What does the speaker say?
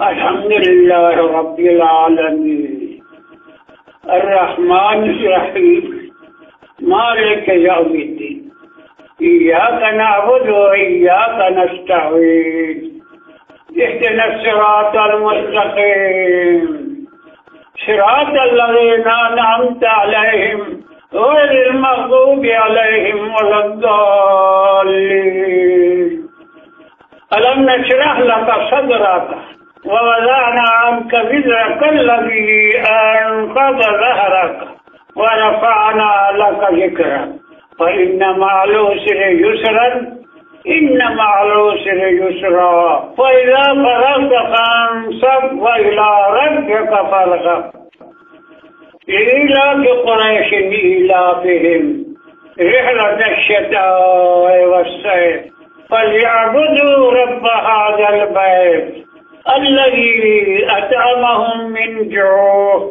الحمد لله رب العالمين الرحمن الرحيم مالك يوم الدين إياك نعبد وإياك نستعين اهدنا الصراط المستقيم صراط الذين أنعمت عليهم غير المغضوب عليهم ولا الضالين. ألم نشرح لك صدرك ووضعنا عنك وزرك الذي أنقض ظهرك ورفعنا لك ذكرك فإن مع العسر يسرا إن مع العسر يسرا فإذا فرغت فانصب وإلى ربك فارغب. لإيلاف قريش إيلافهم رحلة الشتاء والصيف فليعبدوا رب هذا البيت الذي أطعمهم من جوع